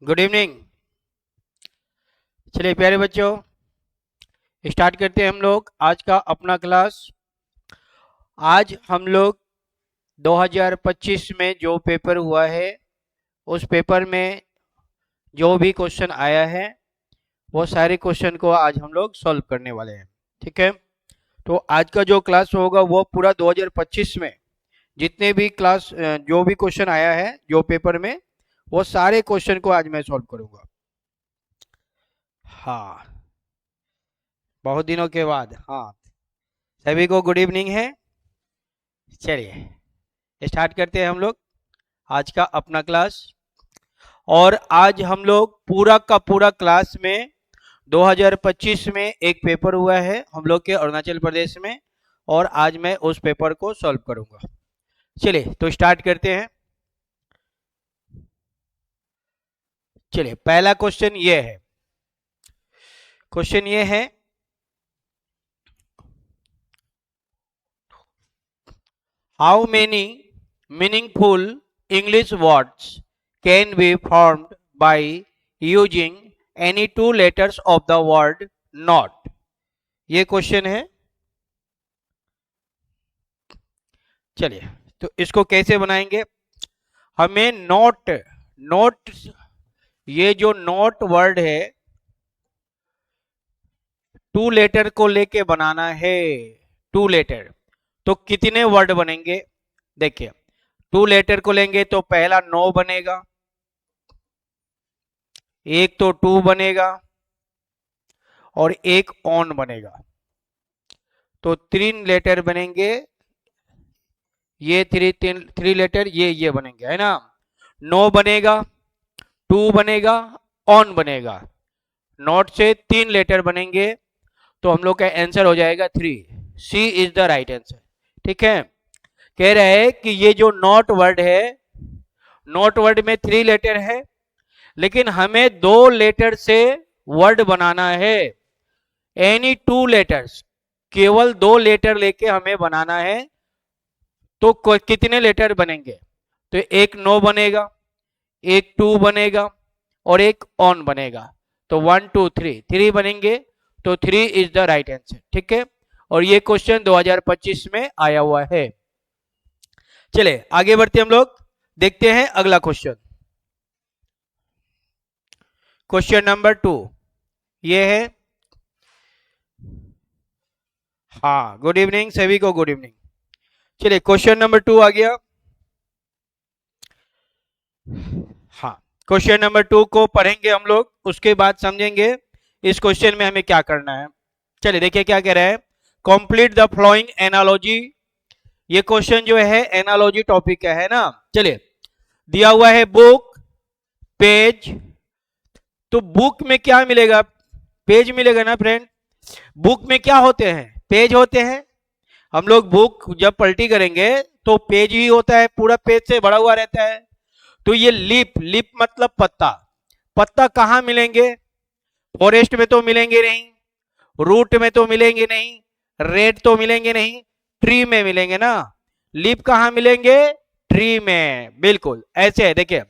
Good evening. चलिए प्यारे बच्चों, स्टार्ट करते हैं हम लोग आज का अपना क्लास। आज हम लोग 2025 में जो पेपर हुआ है उस पेपर में जो भी क्वेश्चन आया है वो सारे क्वेश्चन को आज हम लोग सॉल्व करने वाले हैं। ठीक है, तो आज का जो क्लास होगा वो पूरा 2025 में जितने भी क्लास जो भी क्वेश्चन आया है जो पेपर में वो सारे क्वेश्चन को आज मैं सॉल्व करूंगा। हाँ, बहुत दिनों के बाद। हाँ, सभी को गुड इवनिंग है। चलिए स्टार्ट करते हैं हम लोग आज का अपना क्लास। और आज हम लोग पूरा का पूरा क्लास में 2025 में एक पेपर हुआ है हम लोग के अरुणाचल प्रदेश में, और आज मैं उस पेपर को सॉल्व करूंगा। चलिए तो स्टार्ट करते हैं। चलिए पहला क्वेश्चन ये है, how many meaningful English words can be formed by using any two letters of the word not? ये क्वेश्चन है। चलिए तो इसको कैसे बनाएंगे। हमें नोट ये जो नोट वर्ड है टू लेटर को लेके बनाना है। टू लेटर तो कितने वर्ड बनेंगे, देखिए टू लेटर को लेंगे तो पहला नो बनेगा, एक तो टू बनेगा और एक ऑन बनेगा, तो तीन लेटर बनेंगे। ये थ्री लेटर ये बनेंगे, है ना। नो बनेगा, टू बनेगा, ऑन बनेगा। नॉट से तीन लेटर बनेंगे तो हम लोग का आंसर हो जाएगा 3। सी इज द राइट आंसर। ठीक है, कह रहे हैं कि ये जो नॉट वर्ड है, नॉट वर्ड में 3 लेटर है लेकिन हमें 2 लेटर से वर्ड बनाना है। एनी 2 लेटर्स, केवल 2 लेटर लेके हमें बनाना है। तो कितने लेटर बनेंगे, तो एक नो बनेगा, एक टू बनेगा और एक ऑन बनेगा। तो 1 2 3 बनेंगे, तो 3 इज द राइट आंसर। ठीक है, और ये क्वेश्चन 2025 में आया हुआ है। चले आगे बढ़ते हम लोग, देखते हैं अगला क्वेश्चन। क्वेश्चन नंबर 2 ये है। हाँ, गुड इवनिंग सभी को, गुड इवनिंग। चलिए क्वेश्चन नंबर 2 आ गया। हाँ, क्वेश्चन नंबर 2 को पढ़ेंगे हम लोग, उसके बाद समझेंगे इस क्वेश्चन में हमें क्या करना है। चलिए देखिए क्या कह रहा है, कंप्लीट द फ्लोइंग एनालॉजी। ये क्वेश्चन जो है एनालॉजी टॉपिक का है ना। चलिए दिया हुआ है बुक, पेज, तो बुक में क्या मिलेगा, पेज मिलेगा ना फ्रेंड। बुक में क्या होते हैं, पेज होते हैं। हम लोग बुक जब पलटी करेंगे तो पेज ही होता है, पूरा पेज से भरा हुआ रहता है। तो ये लीप मतलब पत्ता, पत्ता कहाँ मिलेंगे, फॉरेस्ट में तो मिलेंगे नहीं, रूट में तो मिलेंगे नहीं, रेड तो मिलेंगे नहीं, ट्री में मिलेंगे ना। लीप कहाँ मिलेंगे, ट्री में। बिल्कुल ऐसे है, देखिए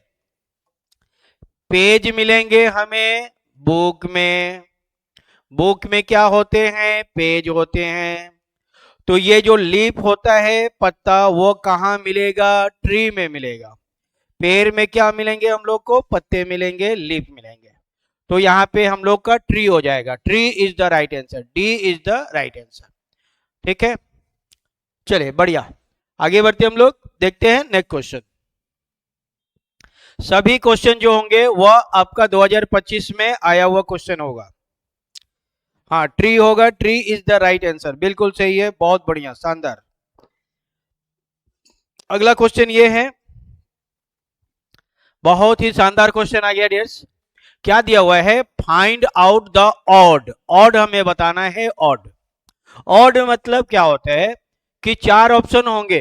पेज मिलेंगे हमें बुक में, बुक में क्या होते हैं, पेज होते हैं। तो ये जो लीफ होता है पत्ता, वो कहाँ मिलेगा, ट्री में मिलेगा। पेड़ में क्या मिलेंगे हम लोग को, पत्ते मिलेंगे, लीफ मिलेंगे। तो यहाँ पे हम लोग का ट्री हो जाएगा। Tree is the right answer, D is the right answer. ठीक है, चलिए बढ़िया, आगे बढ़ते हम लोग, देखते हैं नेक्स्ट क्वेश्चन। सभी क्वेश्चन जो होंगे वह आपका 2025 में आया हुआ क्वेश्चन होगा। हाँ, ट्री होगा, tree is the right answer, बिल्कुल सही है, बहुत बढ़िया, शानदार। अगला क्वेश्चन ये है, बहुत ही शानदार क्वेश्चन आ गया डियर्स। क्या दिया हुआ है, find out the odd. Odd हमें बताना है, ऑड। ऑड मतलब क्या होता है कि 4 ऑप्शन होंगे,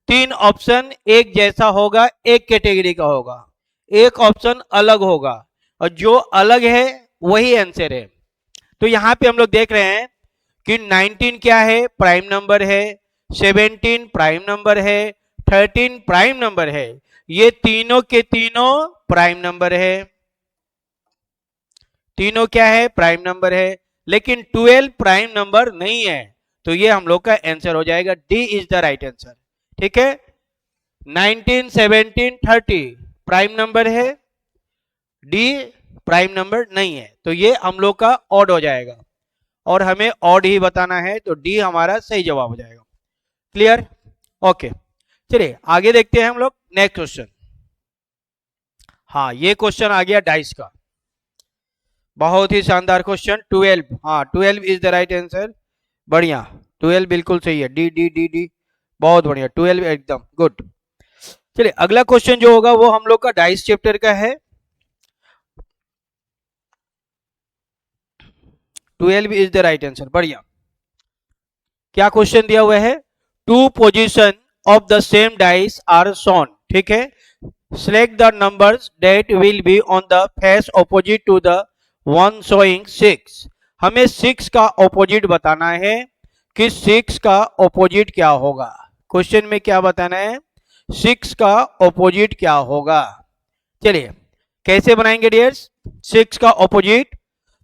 3 ऑप्शन एक जैसा होगा, एक कैटेगरी का होगा, एक ऑप्शन अलग होगा, और जो अलग है वही आंसर है। तो यहां पे हम लोग देख रहे हैं कि 19 क्या है, प्राइम नंबर है, 17 प्राइम नंबर है, 13 प्राइम नंबर है। ये तीनों के तीनों प्राइम नंबर है। तीनों क्या है, प्राइम नंबर है, लेकिन 12 प्राइम नंबर नहीं है, तो ये हम लोग का आंसर हो जाएगा, D is the right answer. ठीक है, 19, 17, 30 प्राइम नंबर है, डी प्राइम नंबर नहीं है, तो ये हम लोग का ऑड हो जाएगा, और हमें ऑड ही बताना है, तो डी हमारा सही जवाब हो जाएगा। क्लियर? ओके, चलिए आगे देखते हैं हम लोग नेक्स्ट क्वेश्चन। हाँ, ये क्वेश्चन आ गया डाइस का, बहुत ही शानदार क्वेश्चन। 12, हाँ 12 इज द राइट आंसर, बढ़िया, 12 बिल्कुल सही है, डी डी डी डी, बहुत बढ़िया, 12 एकदम गुड। चलिए अगला क्वेश्चन जो होगा वो हम लोग का डाइस चैप्टर का है। 12 इज द राइट आंसर, बढ़िया। क्या क्वेश्चन दिया हुआ है, two position of the same dice are shown, ठीक है, select the numbers that will be on the face opposite to the one showing 6। हमें 6 का ऑपोजिट बताना है कि 6 का ऑपोजिट क्या होगा। क्वेश्चन में क्या बताना है, 6 का ऑपोजिट क्या होगा। चलिए कैसे बनाएंगे डियर्स 6 का ऑपोजिट।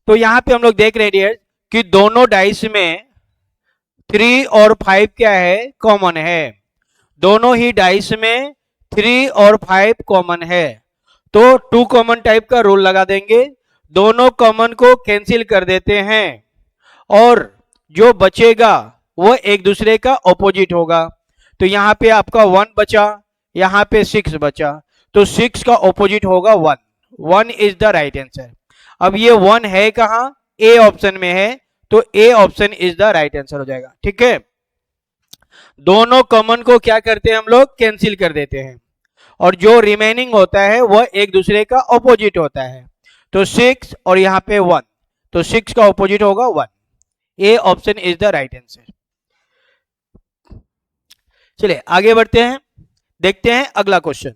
तो यहां पे हम लोग देख रहे हैं डियर्स कि दोनों डाइस में 3 और 5 क्या है, कॉमन है। दोनों ही डाइस में 3 और 5 कॉमन है, तो 2 कॉमन टाइप का रूल लगा देंगे, दोनों कॉमन को कैंसिल कर देते हैं, और जो बचेगा वो एक दूसरे का ऑपोजिट होगा। तो यहां पे आपका 1 बचा, यहां पे 6 बचा, तो 6 का ऑपोजिट होगा 1। 1 इज द राइट आंसर। अब ये 1 है कहां, ए ऑप्शन में है, तो A option is the right answer हो जाएगा। ठीक है, दोनों कॉमन को क्या करते हैं हम लोग, कैंसिल कर देते हैं, और जो रिमेनिंग होता है वह एक दूसरे का ऑपोजिट होता है। तो 6 और यहां पे 1, तो 6 का ऑपोजिट होगा 1। A option is the right answer. चलिए आगे बढ़ते हैं, देखते हैं अगला क्वेश्चन।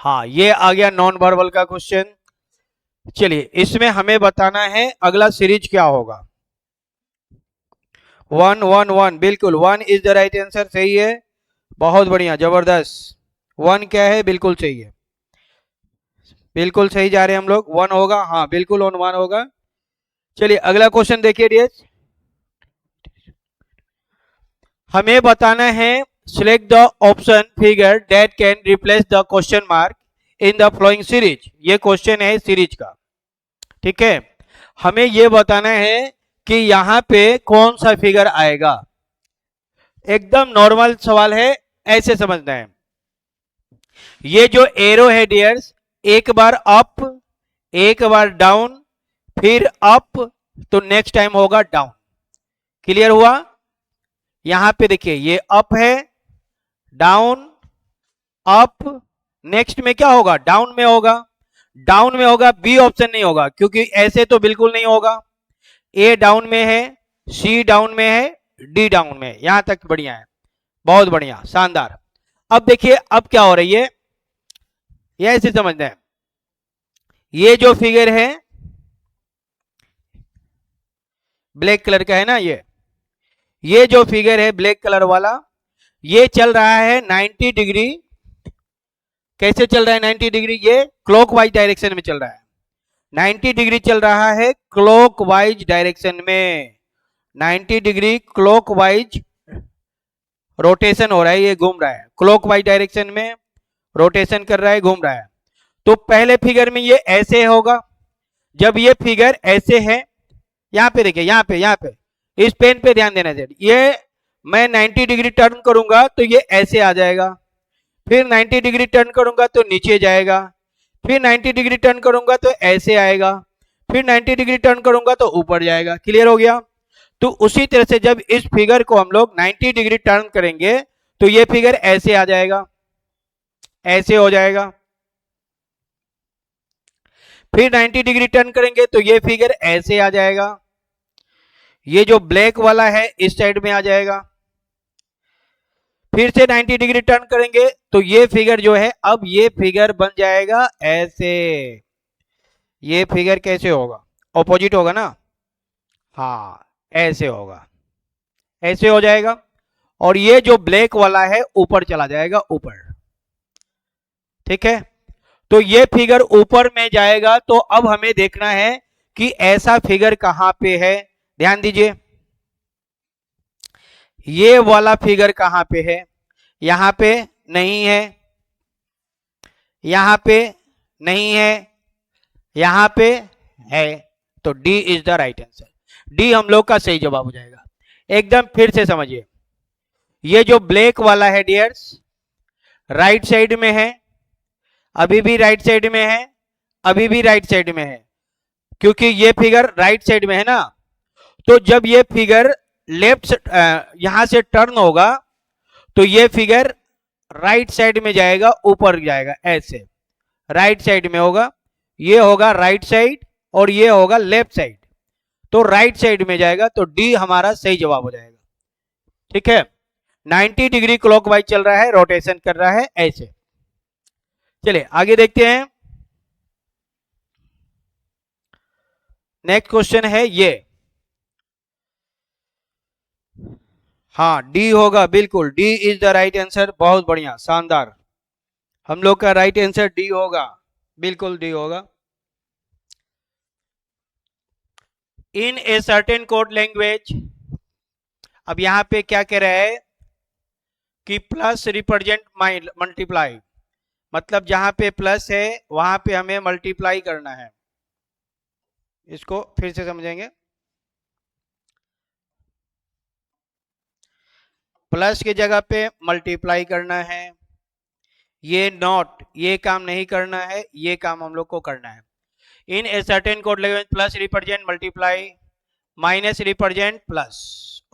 हाँ, ये आ गया नॉन वर्बल का क्वेश्चन। चलिए इसमें हमें बताना है अगला सीरीज क्या होगा। 1 1 1, बिल्कुल 1 इज द राइट आंसर, सही है, बहुत बढ़िया, जबरदस्त। 1 क्या है, बिल्कुल सही है, बिल्कुल सही जा रहे हैं हम लोग। 1 होगा, हाँ बिल्कुल 1 होगा। चलिए अगला क्वेश्चन देखिए डियर, हमें बताना है select the option figure that can replace the question mark in the flowing series. ये क्वेश्चन है सीरीज का, ठीक है, हमें ये बताना है कि यहां पे कौन सा फिगर आएगा। एकदम नॉर्मल सवाल है, ऐसे समझना है। ये जो एरो है डियर्स, एक बार अप, एक बार डाउन, फिर अप, तो नेक्स्ट टाइम होगा डाउन। क्लियर हुआ? यहां पे देखिए ये अप है, डाउन, अप, नेक्स्ट में क्या होगा, डाउन में होगा। डाउन में होगा, बी ऑप्शन नहीं होगा, क्योंकि ऐसे तो बिल्कुल नहीं होगा। ए डाउन में है, सी डाउन में है, डी डाउन में है। यहां तक बढ़िया है, बहुत बढ़िया, शानदार। अब देखिए अब क्या हो रही है, यह ऐसे समझना है। ये जो फिगर है ब्लैक कलर का है ना, ये जो फिगर है ब्लैक कलर वाला, ये चल रहा है 90 डिग्री। कैसे चल रहा है 90 डिग्री, ये क्लॉकवाइज डायरेक्शन में चल रहा है। 90 डिग्री चल रहा है क्लॉकवाइज डायरेक्शन में, 90 डिग्री क्लॉकवाइज रोटेशन हो रहा है, ये घूम रहा है क्लॉकवाइज डायरेक्शन में, रोटेशन कर रहा है, घूम रहा है। तो पहले फिगर में ये ऐसे होगा, जब ये फिगर ऐसे है, यहां पे देखिए, यहां पे इस पेन पे ध्यान देना चाहिए। ये मैं 90 डिग्री टर्न करूंगा तो ये ऐसे आ जाएगा, फिर 90 डिग्री टर्न करूंगा तो नीचे जाएगा, फिर 90 डिग्री टर्न करूंगा तो ऐसे आएगा, फिर 90 डिग्री टर्न करूंगा तो ऊपर जाएगा। क्लियर हो गया? तो उसी तरह से जब इस फिगर को हम लोग 90 डिग्री टर्न करेंगे तो ये फिगर ऐसे आ जाएगा, ऐसे हो जाएगा, फिर 90 डिग्री टर्न करेंगे तो ये फिगर ऐसे आ जाएगा, ये जो ब्लैक वाला है इस साइड में आ जाएगा, फिर से 90 डिग्री टर्न करेंगे तो ये फिगर जो है, अब ये फिगर बन जाएगा ऐसे। ये फिगर कैसे होगा, ऑपोजिट होगा ना, हाँ ऐसे होगा, ऐसे हो जाएगा, और ये जो ब्लैक वाला है ऊपर चला जाएगा, ऊपर। ठीक है, तो ये फिगर ऊपर में जाएगा, तो अब हमें देखना है कि ऐसा फिगर कहां पे है। ध्यान दीजिए, ये वाला फिगर कहां पे है, यहां पे नहीं है, यहां पे नहीं है, यहां पे है, तो D is the right answer. D हम लोग का सही जवाब हो जाएगा। एकदम फिर से समझिए, ये जो ब्लैक वाला है डियर्स, राइट साइड में है, अभी भी राइट साइड में है, अभी भी राइट साइड में है, क्योंकि ये फिगर राइट साइड में है ना। तो जब ये फिगर लेफ्ट यहां से टर्न होगा, तो ये फिगर राइट साइड में जाएगा, ऊपर जाएगा, ऐसे राइट साइड में होगा, ये होगा राइट साइड और ये होगा लेफ्ट साइड, तो राइट साइड में जाएगा, तो डी हमारा सही जवाब हो जाएगा। ठीक है, 90 डिग्री क्लॉकवाइज चल रहा है, रोटेशन कर रहा है ऐसे। चलिए आगे देखते हैं। नेक्स्ट क्वेश्चन है ये, हाँ डी होगा, बिल्कुल D is the right answer. बहुत बढ़िया, शानदार, हम लोग का राइट आंसर डी होगा, बिल्कुल डी होगा। इन ए सर्टेन कोड लैंग्वेज, अब यहां पे क्या कह रहा है कि प्लस रिप्रेजेंट मल्टीप्लाई, मतलब जहां पे प्लस है वहां पे हमें मल्टीप्लाई करना है। इसको फिर से समझेंगे, प्लस की जगह पे मल्टीप्लाई करना है, ये नॉट, ये काम नहीं करना है, ये काम हम लोग को करना है। In a certain code language plus represent multiply, minus represent plus,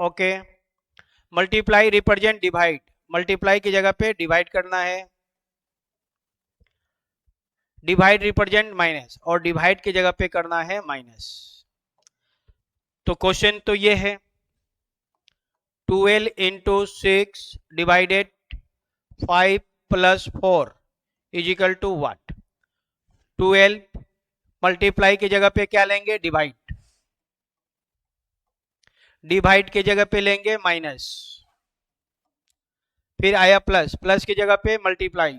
okay. Multiply represent divide, multiply की जगह पे डिवाइड करना है, डिवाइड रिप्रेजेंट माइनस, और डिवाइड की जगह पे करना है माइनस। तो क्वेश्चन तो ये है, 12 into 6 divided 5 plus 4 is equal to what. 12 multiply की जगह पे क्या लेंगे, डिवाइड, डिवाइड की जगह पे लेंगे माइनस, फिर आया प्लस, प्लस की जगह पे मल्टीप्लाई।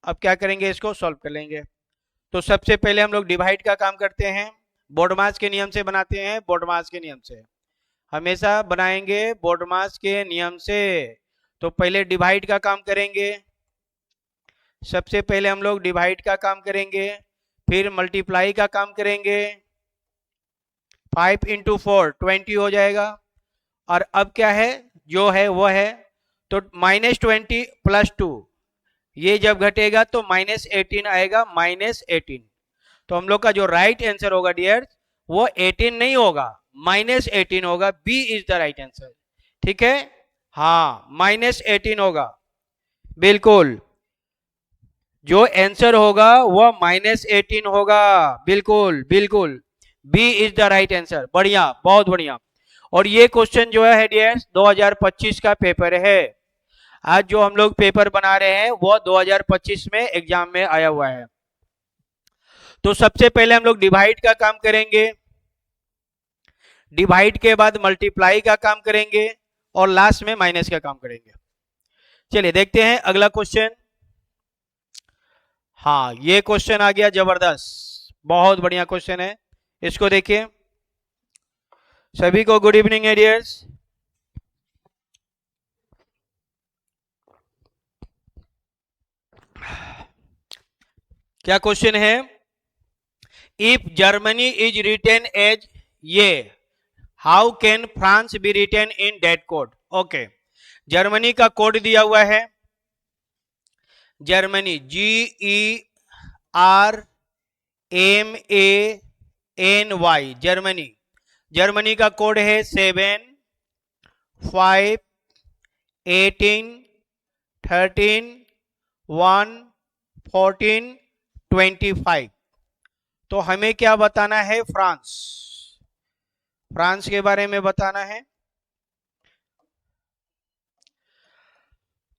अब क्या करेंगे, इसको सॉल्व कर लेंगे। तो सबसे पहले हम लोग डिवाइड का काम करते हैं, बोर्डमास के नियम से बनाते हैं, बोर्डमास के नियम से हमेशा बनाएंगे, बोर्डमास के नियम से। तो पहले डिवाइड का काम करेंगे, सबसे पहले हम लोग डिवाइड का काम करेंगे, फिर मल्टीप्लाई का काम करेंगे, 5 इंटू 4 20 हो जाएगा। और अब क्या है, जो है वो है, तो -20 प्लस 2, ये जब घटेगा तो -18 आएगा, -18। तो हम लोग का जो राइट आंसर होगा डियर, वो 18 नहीं होगा, -18 होगा। B is the right answer. ठीक है, हाँ -18 होगा, बिल्कुल जो आंसर होगा वो -18 होगा, बिल्कुल बिल्कुल, B is the right answer. बढ़िया, बहुत बढ़िया। और ये क्वेश्चन जो है डियर 2025 का पेपर है। आज जो हम लोग पेपर बना रहे हैं वो 2025 में एग्जाम में आया हुआ है। तो सबसे पहले हम लोग डिवाइड का काम करेंगे, डिवाइड के बाद मल्टीप्लाई का काम करेंगे, और लास्ट में माइनस का काम करेंगे। चलिए देखते हैं अगला क्वेश्चन। हाँ ये क्वेश्चन आ गया जबरदस्त, बहुत बढ़िया क्वेश्चन है, इसको देखिए। सभी को गुड इवनिंग डियर्स। क्या क्वेश्चन है, if Germany is written as ये, how can France be written in that code. Okay, Germany का कोड दिया हुआ है, जर्मनी GERMANY, जर्मनी, जर्मनी का कोड है 7 5 18 13 1 14 25। तो हमें क्या बताना है, फ्रांस, फ्रांस के बारे में बताना है।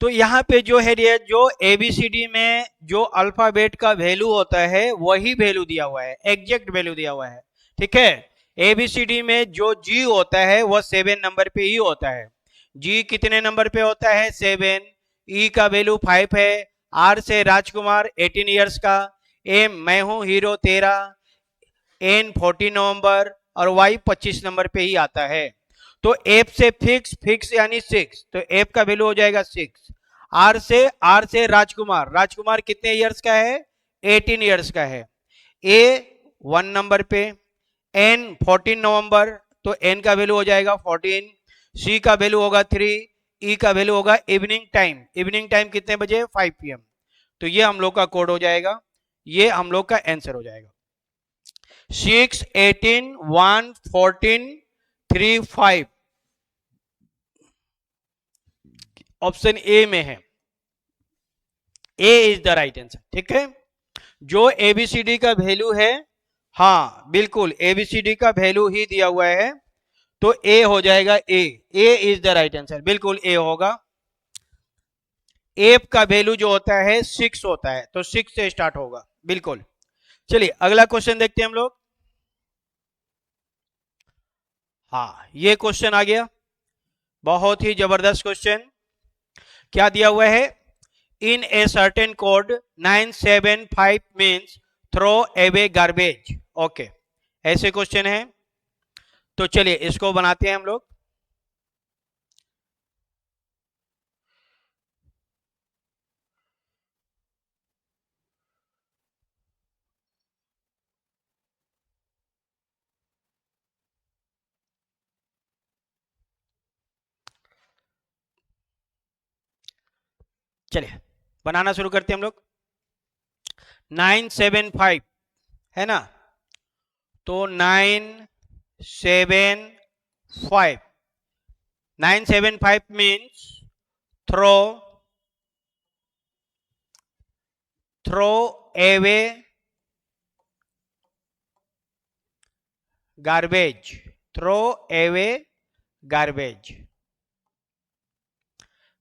तो यहाँ पे जो है जो ABCD में जो अल्फाबेट का वैल्यू होता है वही वैल्यू दिया हुआ है, एग्जैक्ट वैल्यू दिया हुआ है। ठीक है, ABCD में जो G होता है वो 7 नंबर पे ही होता है। G कितने नंबर पे होता है, 7। E का वैल्यू 5 है, आर से राजकुमार 18 इयर्स का, एम मैं हूं हीरो 13, एन 14 नवंबर और वाई 25 नंबर पे ही आता है। तो एफ से फिक्स यानी 6, तो एफ का वैल्यू हो जाएगा 6। आर से राजकुमार, राजकुमार कितने इयर्स का है? 18 इयर्स का है। ए 1 नंबर पे, एन 14 नवंबर, तो एन का वैल्यू हो जाएगा 14, सी का वैल्यू होगा 3, ई का वैल्यू होगा इवनिंग टाइम कितने बजे? 5 PM। तो ये हम लोग का कोड हो जाएगा, ये हम लोग का आंसर हो जाएगा 6, 18, 1, 14, 3, 5। ऑप्शन ए में है, ए इज द राइट आंसर। ठीक है, जो एबीसीडी का वैल्यू है, हाँ बिल्कुल एबीसीडी का वैल्यू ही दिया हुआ है, तो ए हो जाएगा, ए इज द राइट आंसर, बिल्कुल ए होगा। एफ का वैल्यू जो होता है 6 होता है, तो 6 से स्टार्ट होगा, बिल्कुल। चलिए अगला क्वेश्चन देखते हैं हम लोग। हाँ ये क्वेश्चन आ गया, बहुत ही जबरदस्त क्वेश्चन। क्या दिया हुआ है? In a certain code 975 means throw away garbage. Okay, ऐसे क्वेश्चन है, तो चलिए इसको बनाते हैं हम लोग। चलिए बनाना शुरू करते हैं हम लोग। 975 है ना, तो 975 means throw away garbage, throw away garbage.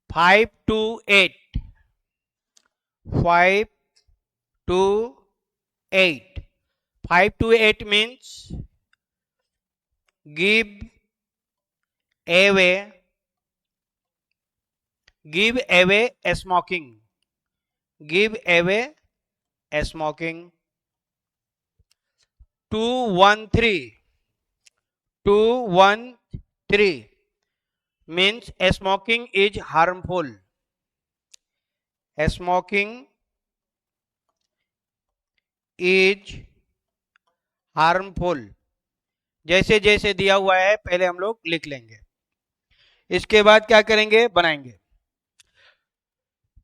5 to 8, 5 to 8, 5 to 8 means give away smoking, give away smoking। 213 means smoking is harmful, smoking is harmful। जैसे जैसे दिया हुआ है पहले हम लोग लिख लेंगे, इसके बाद क्या करेंगे? बनाएंगे।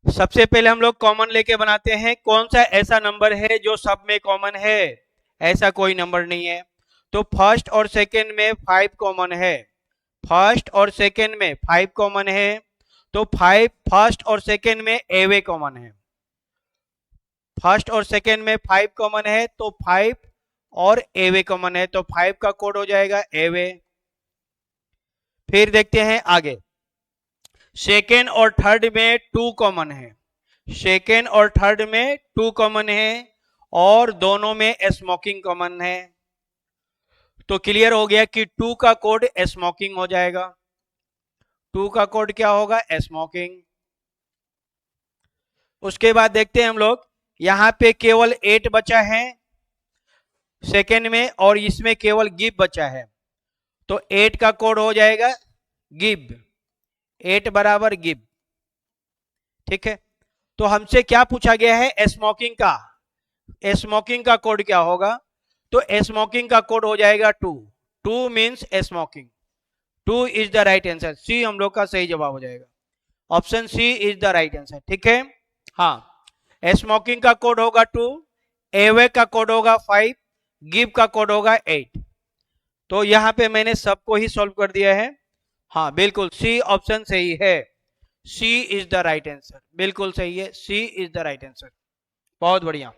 सबसे पहले हम लोग कॉमन लेके बनाते हैं। कौन सा ऐसा नंबर है जो सब में कॉमन है? ऐसा कोई नंबर नहीं है। तो फर्स्ट और सेकंड में 5 कॉमन है, फर्स्ट और सेकंड में 5 कॉमन है, तो 5 फर्स्ट और सेकंड में एवे कॉमन है, फर्स्ट और सेकंड में 5 कॉमन है, तो 5 और एवे कॉमन है, तो 5 का कोड हो जाएगा एवे। फिर देखते हैं आगे, सेकेंड और थर्ड में 2 कॉमन है, सेकेंड और थर्ड में 2 कॉमन है, और दोनों में स्मोकिंग कॉमन है। तो क्लियर हो गया कि 2 का कोड स्मोकिंग हो जाएगा, 2 का कोड क्या होगा? स्मोकिंग। उसके बाद देखते हैं हम लोग, यहां पे केवल 8 बचा है सेकेंड में, और इसमें केवल गिव बचा है, तो 8 का कोड हो जाएगा गिव, 8 बराबर गिव। ठीक है, तो हमसे क्या पूछा गया है? स्मोकिंग का, स्मोकिंग का कोड क्या होगा? तो स्मोकिंग का कोड हो जाएगा 2 means smoking, 2 is the right answer, C हम लोग का सही जवाब हो जाएगा, option C is the right answer. ठीक है, हाँ स्मोकिंग का कोड होगा 2, एवे का कोड होगा 5, गिव का कोड होगा 8। तो यहां पे मैंने सबको ही सॉल्व कर दिया है। हाँ बिल्कुल सी ऑप्शन सही है, सी इज द राइट आंसर, बिल्कुल सही है, सी इज द राइट आंसर। बहुत बढ़िया,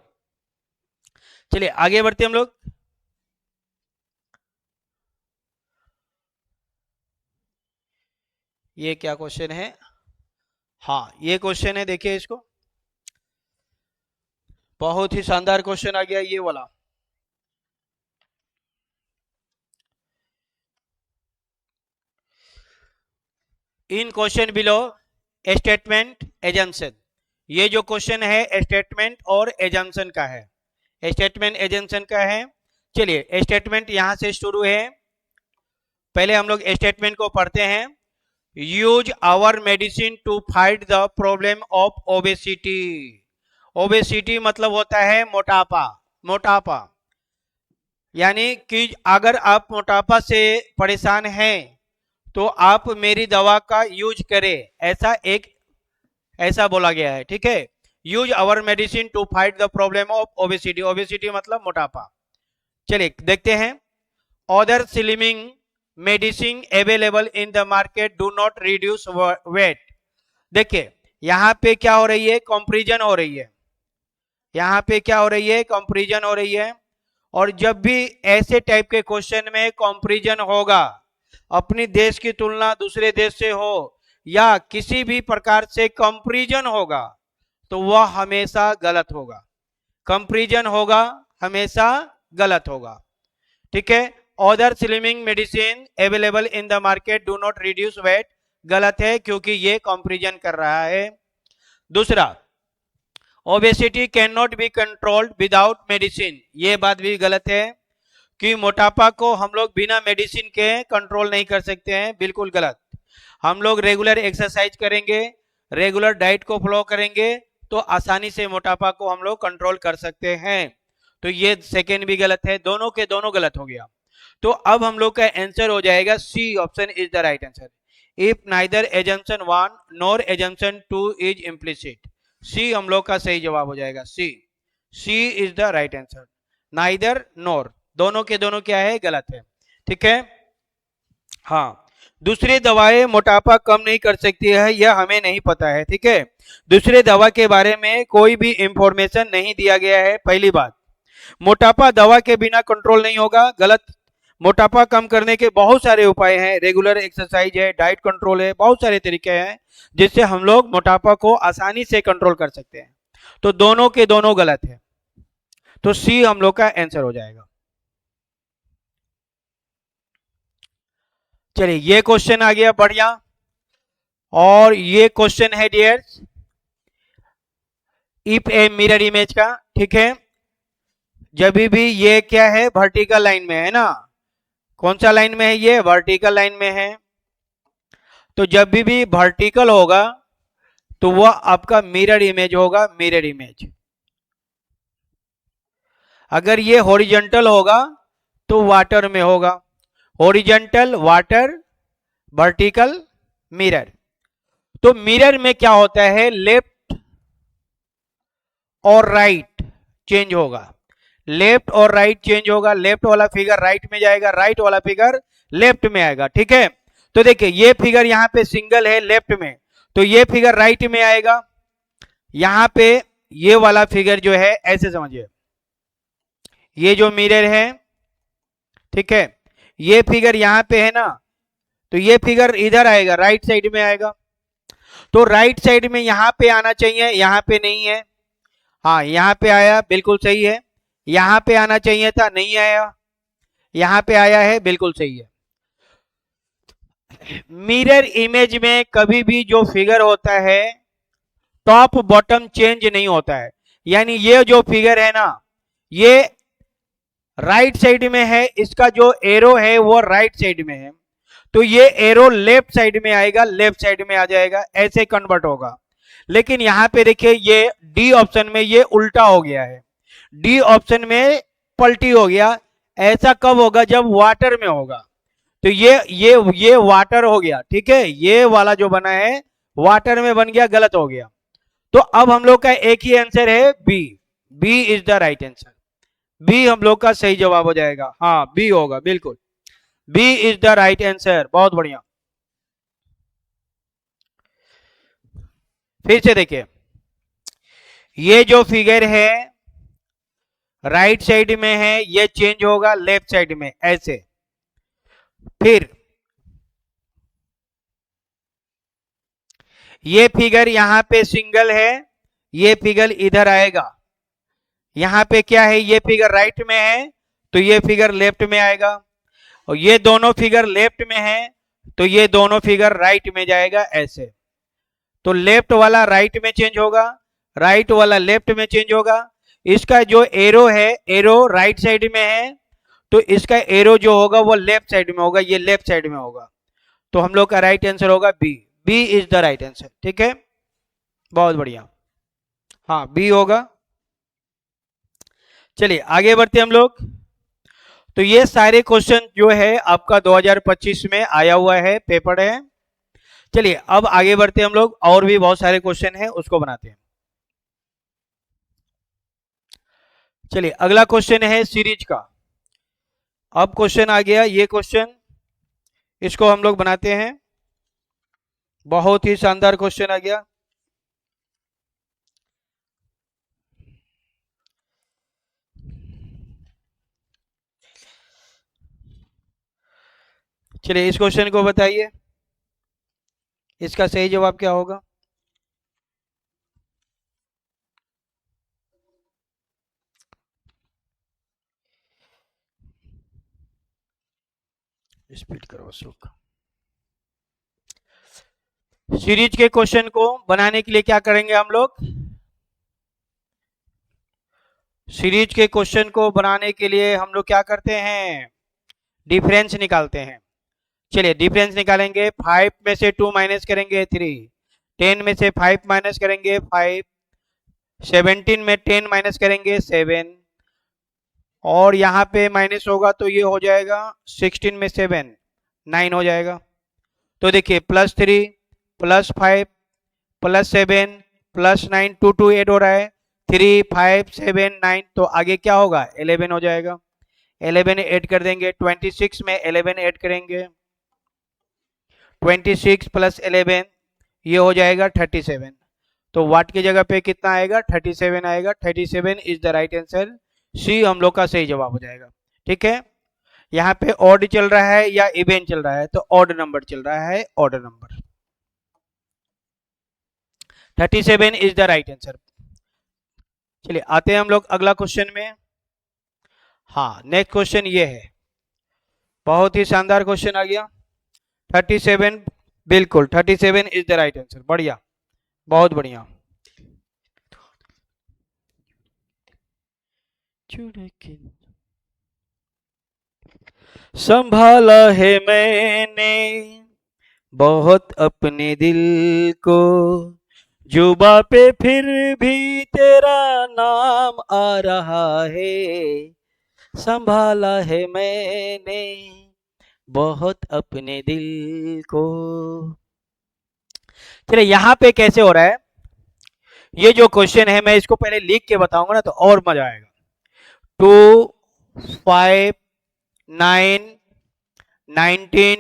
चलिए आगे बढ़ते हम लोग। ये क्या क्वेश्चन है? हाँ ये क्वेश्चन है, देखिए इसको, बहुत ही शानदार क्वेश्चन आ गया ये वाला। इन क्वेश्चन बिलो स्टेटमेंट एजम्पशन, ये जो क्वेश्चन है स्टेटमेंट और एजम्पशन का है, स्टेटमेंट एजम्पशन का है। चलिए स्टेटमेंट यहां से शुरू है, पहले हम लोग स्टेटमेंट को पढ़ते हैं। Use our medicine to fight the problem of obesity. Obesity मतलब होता है मोटापा, मोटापा यानी कि अगर आप मोटापा से परेशान हैं तो आप मेरी दवा का यूज करें, ऐसा बोला गया है, ठीक है। Use our medicine to fight the problem of obesity, obesity मतलब मोटापा। चलिए देखते हैं। Other slimming medicine available in the market do not reduce weight. देखिए यहां पे क्या हो रही है, कंपैरिजन हो रही है, यहां पे क्या हो रही है, कंपैरिजन हो रही है। और जब भी ऐसे टाइप के क्वेश्चन में कंपैरिजन होगा, अपनी देश की तुलना दूसरे देश से हो या किसी भी प्रकार से कंपैरिजन होगा तो वह हमेशा गलत होगा, कंपैरिजन होगा हमेशा गलत होगा, ठीक है। Other slimming medicine available in the market do not reduce weight, गलत है क्योंकि ये कंपैरिजन कर रहा है। दूसरा, obesity can not be controlled without medicine, ये बात भी गलत है कि मोटापा को हम लोग बिना मेडिसिन के कंट्रोल नहीं कर सकते हैं, बिल्कुल गलत। हम लोग रेगुलर एक्सरसाइज करेंगे, रेगुलर डाइट को फॉलो करेंगे तो आसानी से मोटापा को हम लोग कंट्रोल कर सकते हैं। तो ये सेकेंड भी गलत है, दोनों के दोनों गलत हो गया। तो अब हम लोग का आंसर हो जाएगा C option is the right answer. If neither assumption 1 nor assumption 2 is implicit, C हम लोग का सही जवाब हो जाएगा, C, C is the right answer. Neither nor, दोनों के दोनों क्या है, गलत है, ठीक है। हाँ, दूसरी दवाएं मोटापा कम नहीं कर सकती है, यह हमें नहीं पता है, ठीक है। दूसरे दवा के बारे में कोई भी इंफॉर्मेशन नहीं दिया गया है। पहली बात, मोटापा दवा के बिना कंट्रोल नहीं होगा, गलत। मोटापा कम करने के बहुत सारे उपाय हैं, रेगुलर एक्सरसाइज है, डाइट कंट्रोल है, बहुत सारे तरीके हैं जिससे हम लोग मोटापा को आसानी से कंट्रोल कर सकते हैं। तो दोनों के दोनों गलत है, तो सी हम लोग का आंसर हो जाएगा। चलिए ये क्वेश्चन आ गया, बढ़िया। और ये क्वेश्चन है dears, if a mirror image का, ठीक है। जब भी ये क्या है, वर्टिकल लाइन में है ना, कौन सा लाइन में है, ये वर्टिकल लाइन में है। तो जब भी वर्टिकल होगा तो वह आपका मिरर इमेज होगा, मिरर इमेज। अगर ये हॉरिजॉन्टल होगा तो वाटर में होगा, हॉरिजॉन्टल वाटर, वर्टिकल मिरर। तो मिरर में क्या होता है, लेफ्ट और राइट चेंज होगा, लेफ्ट और राइट चेंज होगा, लेफ्ट वाला फिगर राइट में जाएगा, राइट वाला फिगर लेफ्ट में आएगा, ठीक है। तो देखिए ये फिगर यहाँ पे सिंगल है लेफ्ट में, तो ये फिगर राइट में आएगा। यहां पे ये वाला फिगर जो है ऐसे समझिए, ये जो मिरर है, ठीक है, ये फिगर यहां पे है ना, तो ये फिगर इधर आएगा, राइट साइड में आएगा। तो राइट साइड में यहां पे आना चाहिए, यहां पे नहीं है। हाँ यहां पे आया, बिल्कुल सही है। यहां पे आना चाहिए था, नहीं आया, यहां पे आया है, बिल्कुल सही है। मिरर इमेज में कभी भी जो फिगर होता है टॉप बॉटम चेंज नहीं होता है, यानी ये जो फिगर है ना, ये राइट साइड में है, इसका जो एरो है वो राइट साइड में है, तो ये एरो लेफ्ट साइड में आएगा, लेफ्ट साइड में आ जाएगा, ऐसे कन्वर्ट होगा। लेकिन यहां पे देखिए ये डी ऑप्शन में ये उल्टा हो गया है, डी ऑप्शन में पलटी हो गया। ऐसा कब होगा, जब वाटर में होगा। तो ये वाटर हो गया, ठीक है, ये वाला जो बना है वाटर में बन गया, गलत हो गया। तो अब हम लोग का एक ही आंसर है B, B is the right answer, B हम लोग का सही जवाब हो जाएगा। हाँ बी होगा, बिल्कुल B is the right answer, बहुत बढ़िया। फिर से देखिए, ये जो फिगर है राइट साइड में है, ये चेंज होगा लेफ्ट साइड में, ऐसे। फिर ये फिगर यहां पे सिंगल है, ये फिगर इधर आएगा। यहां पे क्या है, ये फिगर राइट में है तो ये फिगर लेफ्ट में आएगा, और ये दोनों फिगर लेफ्ट में है तो ये दोनों फिगर राइट में जाएगा, ऐसे। तो लेफ्ट वाला राइट में चेंज होगा, राइट वाला लेफ्ट में चेंज होगा। इसका जो एरो है, एरो राइट साइड में है, तो इसका एरो जो होगा वो लेफ्ट साइड में होगा, ये लेफ्ट साइड में होगा। तो हम लोग का राइट आंसर होगा B. B is the right answer. ठीक है, बहुत बढ़िया। हाँ, बी होगा। चलिए आगे बढ़ते हम लोग। तो ये सारे क्वेश्चन जो है आपका 2025 में आया हुआ है, पेपर है। चलिए अब आगे बढ़ते हम लोग, और भी बहुत सारे क्वेश्चन हैं उसको बनाते हैं। चलिए अगला क्वेश्चन है सीरीज का। अब क्वेश्चन आ गया ये क्वेश्चन, इसको हम लोग बनाते हैं। बहुत ही शानदार क्वेश्चन आ गया। चलिए इस क्वेश्चन को बताइए, इसका सही जवाब क्या होगा। स्पीड करो अशोक। सीरीज के क्वेश्चन को बनाने के लिए क्या करेंगे हम लोग, सीरीज के क्वेश्चन को बनाने के लिए हम लोग क्या करते हैं, डिफरेंस निकालते हैं। चलिए डिफरेंस निकालेंगे। 5 में से 2 माइनस करेंगे 3, 10 में से 5 माइनस करेंगे 5, 17 में 10 माइनस करेंगे 7, और यहाँ पे माइनस होगा तो ये हो जाएगा 16 में 7 9 हो जाएगा। तो देखिए +3 +5 +7 +9 2 2 8 हो रहा है, 3 5 7 9, तो आगे क्या होगा 11 हो जाएगा। 11 ऐड कर देंगे, 26 में 11 ऐड करेंगे, 26 + 11 ये हो जाएगा 37। तो वाट की जगह पे कितना आएगा 37 आएगा। 37 is the right answer. C हम लोग का सही जवाब हो जाएगा। ठीक है, यहाँ पे ऑड चल रहा है या इवन चल रहा है, तो ऑड नंबर चल रहा है, odd number. 37 is the right answer. चलिए आते हैं हम लोग अगला क्वेश्चन में। हाँ नेक्स्ट क्वेश्चन ये है, बहुत ही शानदार क्वेश्चन आ गया। 37, बिल्कुल 37 इज द राइट आंसर। बढ़िया, बहुत बढ़िया। संभाला है मैंने बहुत अपने दिल को, जुबा पे फिर भी तेरा नाम आ रहा है। संभाला है मैंने बहुत अपने दिल को। चलिए यहाँ पे कैसे हो रहा है, ये जो क्वेश्चन है मैं इसको पहले लिख के बताऊंगा ना तो और मजा आएगा। 2 5 9 19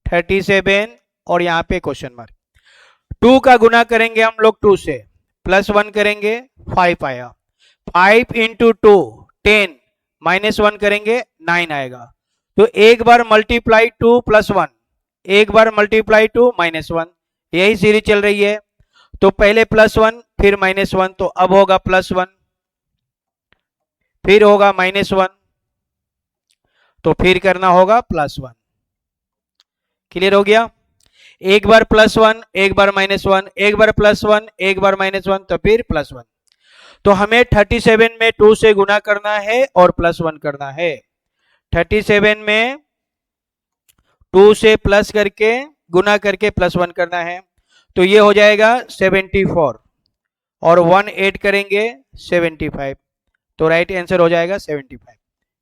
37 और यहाँ पे क्वेश्चन मार्क। 2 का गुना करेंगे हम लोग 2 से, +1 करेंगे 5 आया, 5 इंटू 2 10, -1 करेंगे 9 आएगा। तो एक बार मल्टीप्लाई 2 +1, एक बार मल्टीप्लाई 2 -1, यही सीरीज चल रही है। तो पहले +1 फिर -1, तो अब होगा +1 फिर होगा -1, तो फिर करना होगा +1। क्लियर हो गया। एक बार +1 एक बार -1, एक बार +1 एक बार -1, तो फिर +1। तो हमें 37 में 2 से गुना करना है और +1 करना है। 37 में 2 से प्लस करके गुना करके +1 करना है, तो ये हो जाएगा 74 और 1 ऐड करेंगे 75, तो राइट आंसर हो जाएगा 75।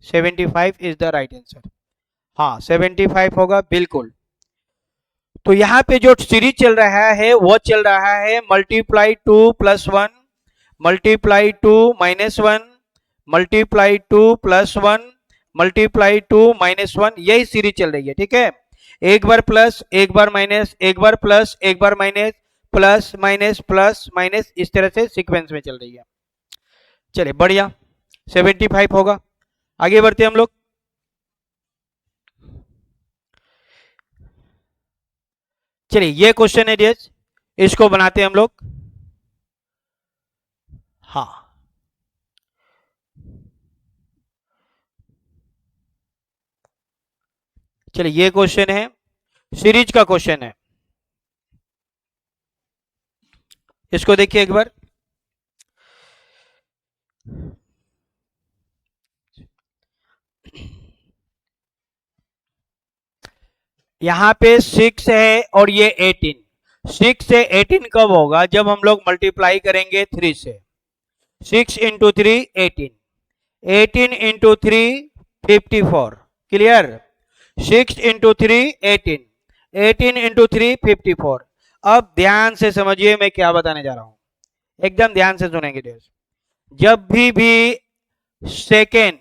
75 इज द राइट आंसर। हाँ 75 होगा बिल्कुल। तो यहाँ पे जो सीरीज चल रहा है वो चल रहा है मल्टीप्लाई 2 +1 मल्टीप्लाई 2 -1 मल्टीप्लाई 2 +1 मल्टीप्लाई 2 -1, यही सीरीज चल रही है। ठीक है, एक बार प्लस एक बार माइनस, एक बार प्लस एक बार minus, plus minus plus minus, इस तरह से सीक्वेंस में चल रही है। चलिए बढ़िया, 75 होगा। आगे बढ़ते हम लोग। चलिए ये क्वेश्चन है डियर्स, इसको बनाते हैं हम लोग। हाँ चलिए ये क्वेश्चन है, सीरीज का क्वेश्चन है, इसको देखिए एक बार। यहाँ पे 6 है और ये 18। 6 से 18 कब होगा? जब हम लोग मल्टीप्लाई करेंगे 3 से। 6 into 3 18, 18 into 3 54। Clear? 6 into 3 18, 18 into 3 54। अब ध्यान से समझिए मैं क्या बताने जा रहा हूं, एकदम ध्यान से सुनेंगे दोस्त। जब भी सेकेंड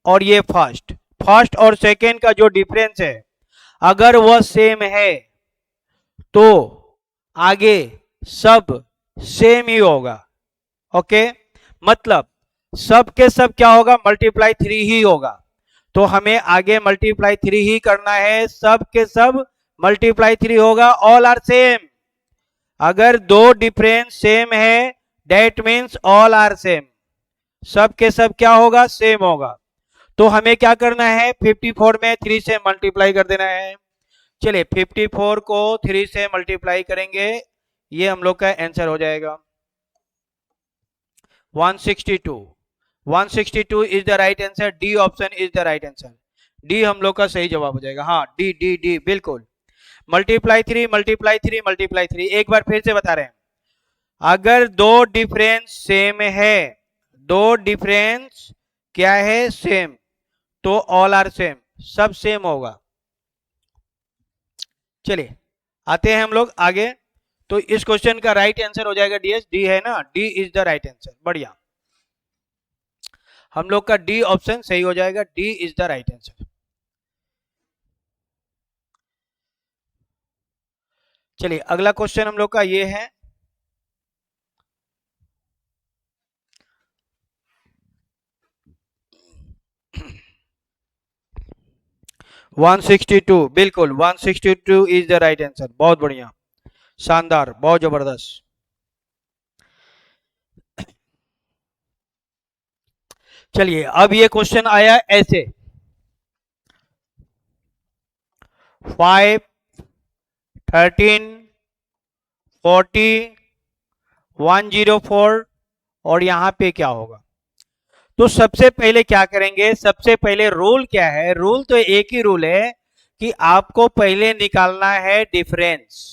और ये फर्स्ट, फर्स्ट और सेकेंड का जो डिफरेंस है अगर वह सेम है तो आगे सब सेम ही होगा। ओके, मतलब सब के सब क्या होगा? मल्टीप्लाई 3 ही होगा। तो हमें आगे मल्टीप्लाई 3 ही करना है, सब के सब मल्टीप्लाई 3 होगा, ऑल आर सेम। अगर दो डिफरेंस सेम है that means all are same, सब के सब क्या होगा? सेम होगा। तो हमें क्या करना है? 54 में 3 से मल्टीप्लाई कर देना है। चलिए 54 को 3 से मल्टीप्लाई करेंगे, ये हम लोग का आंसर हो जाएगा 162। 162 is the right answer. D option is the right answer. D हम लोग का सही जवाब हो जाएगा। हाँ, डी डी डी बिल्कुल। मल्टीप्लाई 3 मल्टीप्लाई 3 मल्टीप्लाई 3, एक बार फिर से बता रहे हैं, अगर दो डिफरेंस सेम है, दो डिफरेंस क्या है? सेम, तो ऑल आर सेम, सब सेम होगा। चलिए आते हैं हम लोग आगे। तो इस क्वेश्चन का राइट आंसर हो जाएगा डीएस, डी है ना, D is the right answer. बढ़िया, हम लोग का डी ऑप्शन सही हो जाएगा, D is the right answer. चलिए अगला क्वेश्चन हम लोग का ये है, वन 162, बिल्कुल 162 इज द राइट आंसर। बहुत बढ़िया, शानदार, बहुत जबरदस्त। चलिए अब ये क्वेश्चन आया ऐसे, 5 13 40 104 और यहां पे क्या होगा? तो सबसे पहले क्या करेंगे? सबसे पहले रूल क्या है? रूल तो एक ही रूल है कि आपको पहले निकालना है डिफरेंस।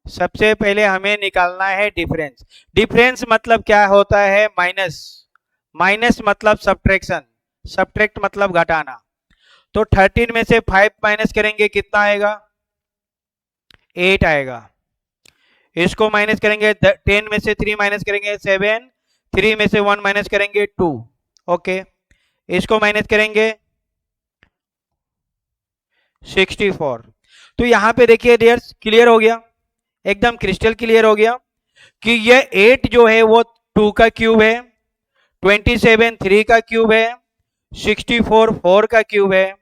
सबसे पहले हमें निकालना है डिफरेंस। डिफरेंस मतलब क्या होता है? माइनस। माइनस मतलब सब्ट्रैक्शन, सब्ट्रैक्ट मतलब घटाना। तो 13 में से 5 माइनस करेंगे, कितना आएगा? 8 आएगा। इसको माइनस करेंगे, 10 में से 3 माइनस करेंगे 7, 3 में से 1 माइनस करेंगे 2। ओके, इसको माइनस करेंगे 64। तो यहां पे देखिए डियर्स, क्लियर हो गया, एकदम क्रिस्टल क्लियर हो गया कि ये 8 जो है वो 2 का क्यूब है, 27 3 का क्यूब है, 64 4 का क्यूब है,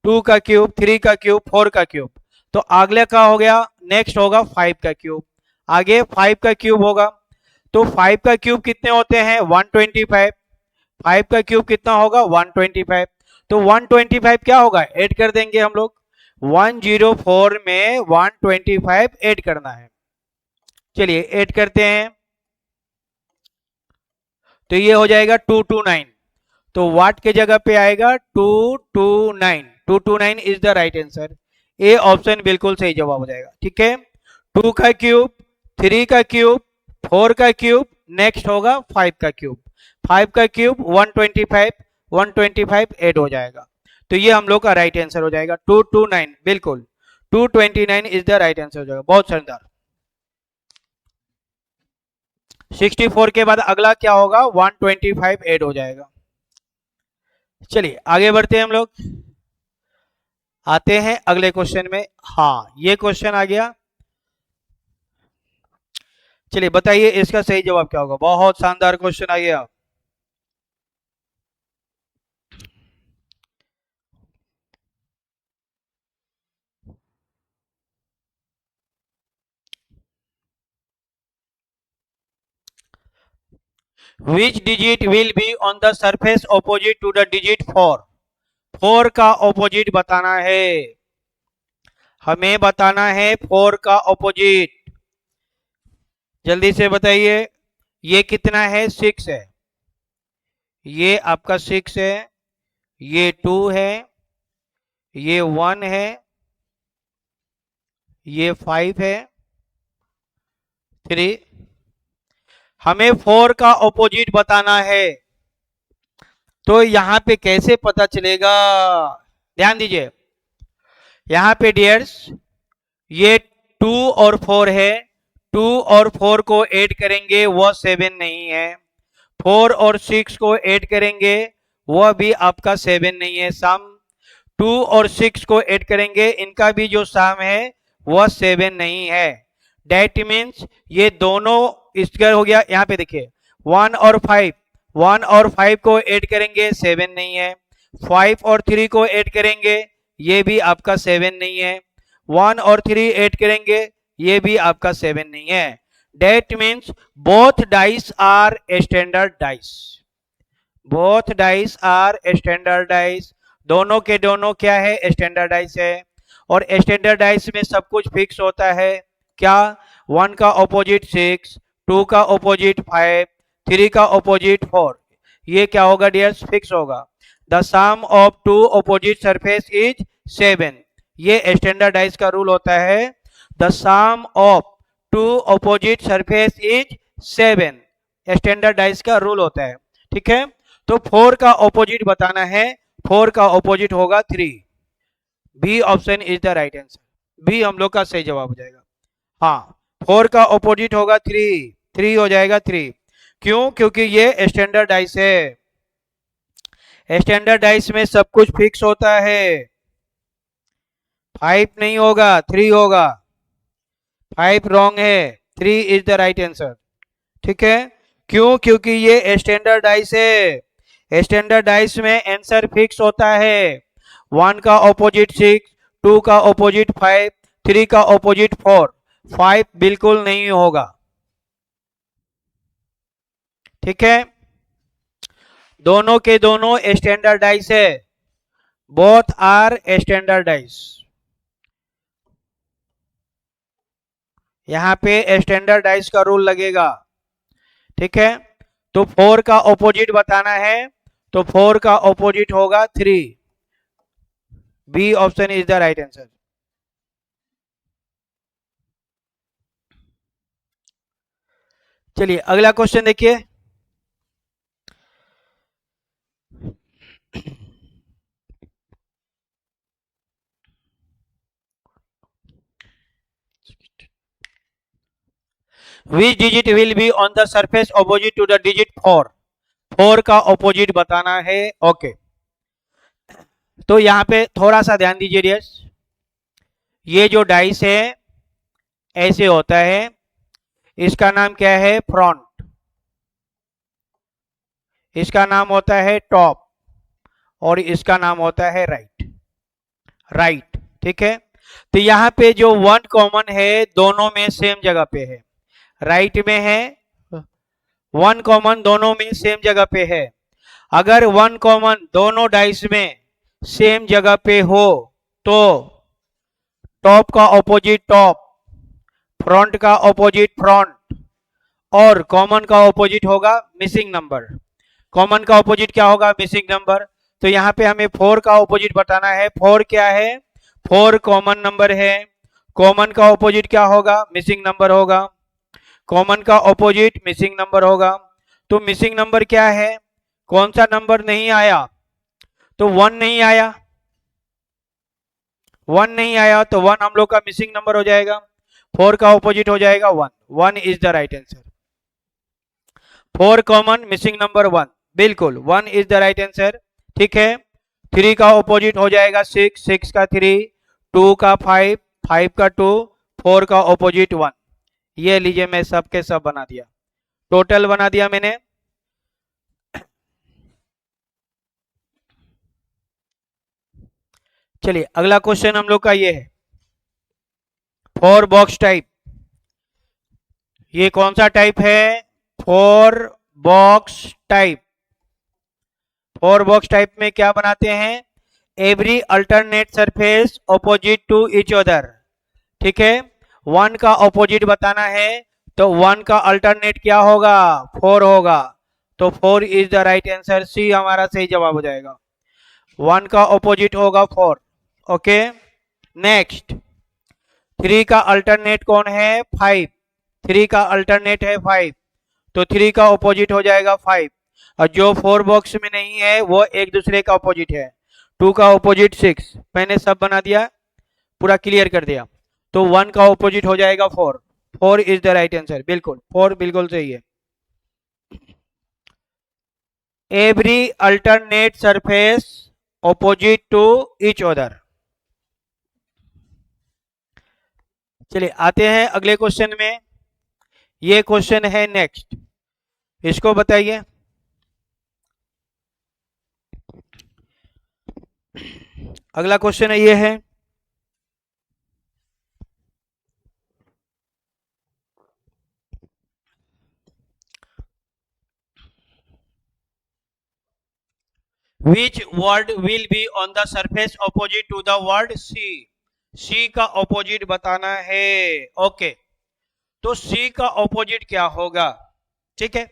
2 का क्यूब, 3 का क्यूब, 4 का क्यूब। तो अगले का हो गया, नेक्स्ट होगा 5 का क्यूब, आगे 5 का क्यूब होगा। तो 5 का क्यूब कितने होते हैं? 125। 5 का क्यूब कितना होगा? 125। तो 125 क्या होगा? ऐड कर देंगे हम लोग, 104 में 125 ऐड करना है। चलिए ऐड करते हैं, तो ये हो जाएगा 229। तो वाट के जगह पे आएगा 229। 229 is the right answer. A option बिल्कुल सही जवाब हो जाएगा। ठीक है, 2 का क्यूब, 3 का क्यूब, 4 का क्यूब, नेक्स्ट होगा 5 का क्यूब। 5 का क्यूब 125, 125 ऐड हो जाएगा। तो ये हम लोग का राइट आंसर हो जाएगा 229, बिल्कुल 229 इज द राइट आंसर हो जाएगा। बहुत शानदार। 64 के बाद अगला क्या होगा? 125 ऐड हो जाएगा। चलिए आगे बढ़ते हैं हम लोग, आते हैं अगले क्वेश्चन में। हाँ, ये क्वेश्चन आ गया। चलिए बताइए इसका सही जवाब क्या होगा? बहुत शानदार क्वेश्चन आ गया। Which digit will be on the surface opposite to the digit 4? 4 का ऑपोजिट बताना है, हमें बताना है 4 का ऑपोजिट। जल्दी से बताइए, ये कितना है? 6 है, ये आपका 6 है, ये 2 है, ये 1 है, ये 5 है, 3। हमें 4 का ऑपोजिट बताना है, तो यहां पे कैसे पता चलेगा? ध्यान दीजिए, यहां पे डियर्स ये 2 और 4 है, 2 और 4 को ऐड करेंगे वह 7 नहीं है, 4 और 6 को ऐड करेंगे वह भी आपका 7 नहीं है। सम 2 और 6 को ऐड करेंगे, इनका भी जो सम है वह 7 नहीं है। डेट मीन्स ये दोनों स्क्वायर हो गया। यहाँ पे देखिए 1 और 5, 1 और 5 को ऐड करेंगे 7 नहीं है, 5 और 3 को ऐड करेंगे ये भी आपका 7 नहीं है, 1 और 3 ऐड करेंगे ये भी आपका 7 नहीं है। That means both dice are standard dice, both dice are standard dice, दोनों के दोनों क्या है? स्टैंडर्ड डाइस है। और स्टैंडर्ड डाइस में सब कुछ फिक्स होता है। क्या? 1 का ऑपोजिट 6, 2 का ऑपोजिट 5, 3 का ऑपोजिट 4, ये क्या होगा डियर्स? फिक्स होगा। The sum of 2 opposite surface is 7, ये स्टैंडर्ड डाइस का रूल होता है। The sum of 2 opposite surface is 7, standard dice का रूल होता है। ठीक है, तो 4 का ऑपोजिट बताना है, 4 का ऑपोजिट होगा 3। B option is the right answer, B हम लोग का सही जवाब हो जाएगा। हाँ, 4 का ऑपोजिट होगा 3, 3 हो जाएगा 3। क्यों? क्योंकि ये स्टैंडर्ड डाइस है, स्टैंडर्ड डाइस में सब कुछ फिक्स होता है। 5 नहीं होगा, 3 होगा, 5 रॉन्ग है, 3 इज द राइट आंसर। ठीक है, क्यों? क्योंकि ये स्टैंडर्ड डाइस है, स्टैंडर्ड डाइस में आंसर फिक्स होता है। 1 का ऑपोजिट 6, 2 का ऑपोजिट 5, 3 का ऑपोजिट 4, 5 बिल्कुल नहीं होगा। ठीक है, दोनों के दोनों स्टैंडर्ड डाइस है, बोथ आर स्टैंडर्ड डाइस। यहां पे स्टैंडर्ड डाइस का रूल लगेगा। ठीक है, तो 4 का ऑपोजिट बताना है, तो 4 का ऑपोजिट होगा 3। B option is the right answer. चलिए अगला क्वेश्चन देखिए। Which digit will be on the surface opposite to the digit 4? 4 का ऑपोजिट बताना है। ओके, तो यहां पे थोड़ा सा ध्यान दीजिए डियर्स, ये जो डाइस है ऐसे होता है, इसका नाम क्या है? फ्रंट, इसका नाम होता है टॉप, और इसका नाम होता है राइट, राइट। ठीक है, तो यहां पे जो 1 कॉमन है दोनों में सेम जगह पे है, राइट में है, 1 कॉमन दोनों में सेम जगह पे है। अगर 1 कॉमन दोनों डाइस में सेम जगह पे हो तो टॉप का ऑपोजिट टॉप, फ्रंट का ऑपोजिट फ्रंट, और कॉमन का ऑपोजिट होगा मिसिंग नंबर। कॉमन का ऑपोजिट क्या होगा? Missing number. तो यहाँ पे हमें 4 का ऑपोजिट बताना है। 4 क्या है? 4 कॉमन नंबर है, कॉमन का ऑपोजिट क्या होगा? मिसिंग नंबर होगा, कॉमन का ऑपोजिट मिसिंग नंबर होगा। तो मिसिंग नंबर क्या है? कौन सा नंबर नहीं आया? तो 1 नहीं आया, 1 नहीं आया तो 1 हम लोग का मिसिंग नंबर हो जाएगा, 4 का ऑपोजिट हो जाएगा 1, 1 is the right answer. 4 common missing number 1, बिल्कुल 1 इज द राइट आंसर। ठीक है, 3 का ऑपोजिट हो जाएगा 6, 6 का 3, 2 का 5, 5 का 2, 4 का ऑपोजिट 1। ये लीजिए मैं सब के सब बना दिया, टोटल बना दिया मैंने। चलिए अगला क्वेश्चन हम लोग का ये है, 4 बॉक्स टाइप। ये कौन सा टाइप है? 4 बॉक्स टाइप। 4 बॉक्स टाइप में क्या बनाते हैं? Every alternate surface opposite to each other. ठीक है, 1 का ऑपोजिट बताना है, तो 1 का अल्टरनेट क्या होगा? 4 होगा, तो 4 इज द राइट आंसर, सी हमारा सही जवाब हो जाएगा। 1 का ऑपोजिट होगा 4। ओके, नेक्स्ट 3 का अल्टरनेट कौन है? 5। 3 का अल्टरनेट है 5, तो 3 का ऑपोजिट हो जाएगा 5। और जो 4 बॉक्स में नहीं है वो एक दूसरे का ऑपोजिट है। 2 का ऑपोजिट 6, मैंने सब बना दिया, पूरा क्लियर कर दिया। तो 1 का ऑपोजिट हो जाएगा 4। 4 इज द राइट आंसर, बिल्कुल 4 बिल्कुल सही है। Every alternate surface opposite to each other. चलिए आते हैं अगले क्वेश्चन में। ये क्वेश्चन है नेक्स्ट, इसको बताइए। अगला क्वेश्चन ये है, which word will be on the surface opposite to the word C? C का ऑपोजिट बताना है। ओके, तो C का ऑपोजिट क्या होगा? ठीक है,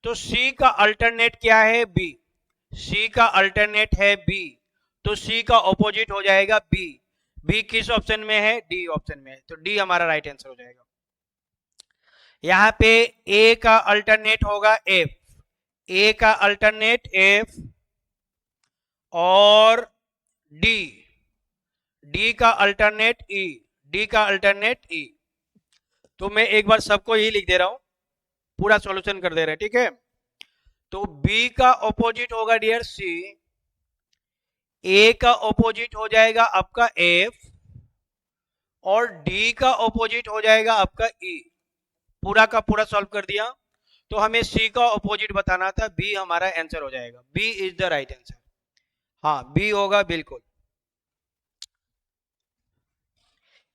तो C का अल्टरनेट क्या है? B। C का अल्टरनेट है B, तो C का ऑपोजिट हो जाएगा B। B किस ऑप्शन में है? D ऑप्शन में है, तो D हमारा राइट आंसर हो जाएगा। यहाँ पे A का अल्टरनेट होगा F, A का अल्टरनेट F, और डी का अल्टरनेट ई, डी का अल्टरनेट ई। तो मैं एक बार सबको ही लिख दे रहा हूं, पूरा सॉल्यूशन कर दे रहे हैं, ठीक है। तो बी का ऑपोजिट होगा डियर सी, ए का ऑपोजिट हो जाएगा आपका एफ, और डी का ऑपोजिट हो जाएगा आपका ई। पूरा का पूरा सॉल्व कर दिया, तो हमें सी का ऑपोजिट बताना था, बी हमारा आंसर हो जाएगा। B is the right answer, हाँ बी होगा बिल्कुल।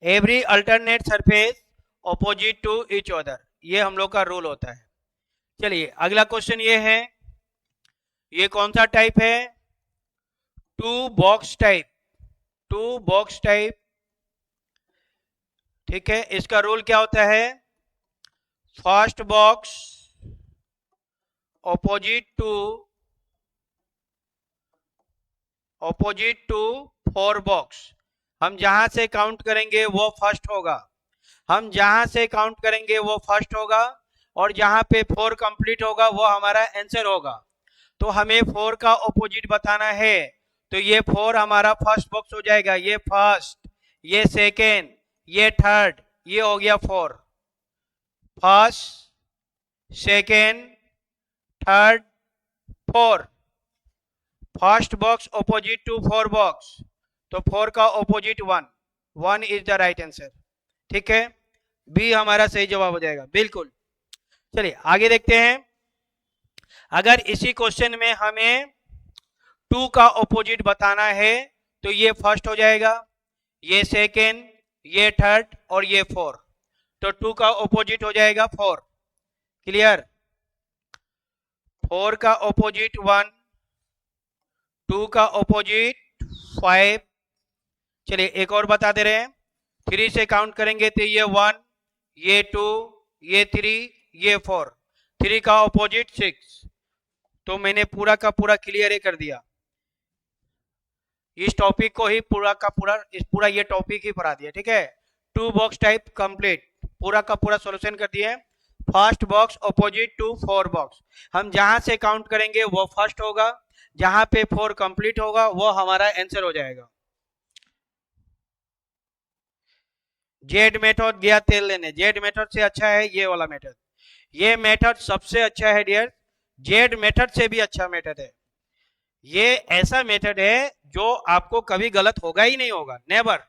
Every alternate surface opposite to each other, ये हम लोग का रूल होता है। चलिए अगला क्वेश्चन ये है, ये कौन सा टाइप है? Two box type, two box type, ठीक है। इसका रूल क्या होता है? First box opposite to four box. हम जहां से काउंट करेंगे वो फर्स्ट होगा, हम जहां से काउंट करेंगे वो फर्स्ट होगा, और जहां पे 4 कंप्लीट होगा वो हमारा आंसर होगा। तो हमें 4 का ऑपोजिट बताना है, तो ये 4 हमारा फर्स्ट बॉक्स हो जाएगा, ये फर्स्ट, ये सेकेंड, ये थर्ड, ये हो गया 4। First, second, third, 4। First box opposite to 4 box, तो 4 का ऑपोजिट 1, 1 इज द राइट आंसर, ठीक है। बी हमारा सही जवाब हो जाएगा, बिल्कुल। चलिए आगे देखते हैं। अगर इसी क्वेश्चन में हमें 2 का ऑपोजिट बताना है, तो ये फर्स्ट हो जाएगा, ये सेकेंड, ये थर्ड, और ये 4। तो 2 का ऑपोजिट हो जाएगा 4, क्लियर। 4 का ऑपोजिट 1, 2 का ऑपोजिट 5। चलिए एक और बता दे रहे हैं, 3 से काउंट करेंगे तो ये 1, ये 2, ये 3, ये 4। 3 का ऑपोजिट 6। तो मैंने पूरा का पूरा क्लियर कर दिया, इस टॉपिक को ही पूरा का पूरा ये टॉपिक ही पढ़ा दिया, ठीक है। 2 बॉक्स टाइप कंप्लीट, पूरा का पूरा सॉल्यूशन कर दिए। First box opposite to 4 box, हम जहां से काउंट करेंगे वो फर्स्ट होगा, जहां पे 4 कंप्लीट होगा वो हमारा आंसर हो जाएगा। जेड मेथड गया तेल लेने, जेड मेथड से अच्छा है ये वाला मेथड, ये मेथड सबसे अच्छा है डियर, जेड मेथड से भी अच्छा मेथड है। ये ऐसा मेथड है जो आपको कभी गलत होगा ही नहीं होगा, नेवर,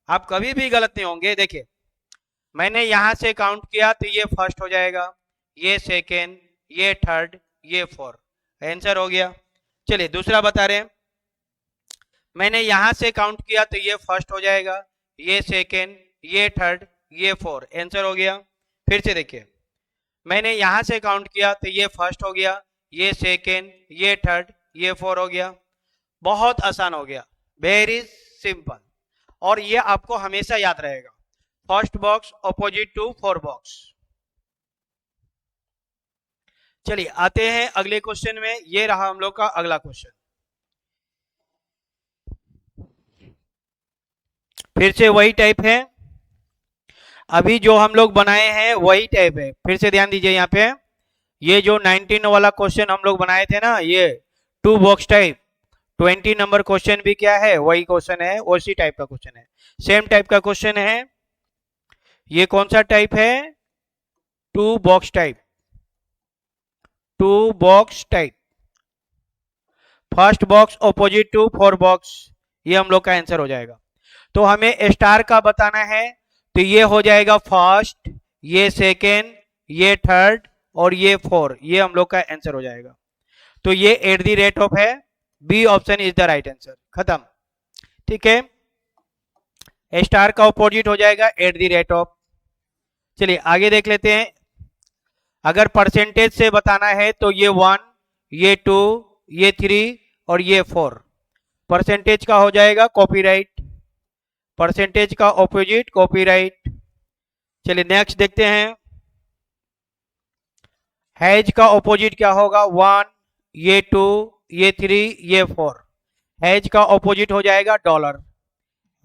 आप कभी भी गलत नहीं होंगे। देखिए मैंने यहां से काउंट किया तो ये फर्स्ट हो जाएगा, ये सेकेंड, ये थर्ड, ये 4, आंसर हो गया। चलिए दूसरा बता रहे हैं, मैंने यहां से काउंट किया तो ये फर्स्ट हो जाएगा, ये सेकेंड, ये थर्ड, ये 4, आंसर हो गया। फिर से देखिए, मैंने यहां से काउंट किया तो ये फर्स्ट हो गया, ये सेकेंड, ये थर्ड, ये 4 हो गया। बहुत आसान हो गया, वेरी सिंपल, और ये आपको हमेशा याद रहेगा। First box opposite to 4 box. चलिए आते हैं अगले क्वेश्चन में, ये रहा हम लोग का अगला क्वेश्चन। फिर से वही टाइप है, अभी जो हम लोग बनाए हैं वही टाइप है, फिर से ध्यान दीजिए यहाँ पे। ये जो 19 वाला क्वेश्चन हम लोग बनाए थे ना, ये 2 बॉक्स टाइप, 20 नंबर क्वेश्चन भी क्या है, वही क्वेश्चन है, उसी टाइप का क्वेश्चन है, सेम टाइप का क्वेश्चन है। ये कौन सा टाइप है, 2 box type, 2 box type. First box opposite to 4 box, ये हम लोग का आंसर हो जाएगा। तो हमें स्टार का बताना है, तो ये हो जाएगा फर्स्ट, ये सेकेंड, ये थर्ड और ये 4, ये हम लोग का आंसर हो जाएगा। तो ये एट द रेट ऑफ है, B option is the right answer, खत्म। ठीक है, स्टार का अपोजिट हो जाएगा एट द रेट ऑफ। चलिए आगे देख लेते हैं। अगर परसेंटेज से बताना है तो ये 1, ये 2, ये 3 और ये 4 परसेंटेज का हो जाएगा कॉपीराइट, परसेंटेज का ऑपोजिट कॉपीराइट। चलिए नेक्स्ट देखते हैं। हैज का ऑपोजिट क्या होगा, 1, ये 2, ये 3, ये 4। हैज का ऑपोजिट हो जाएगा डॉलर,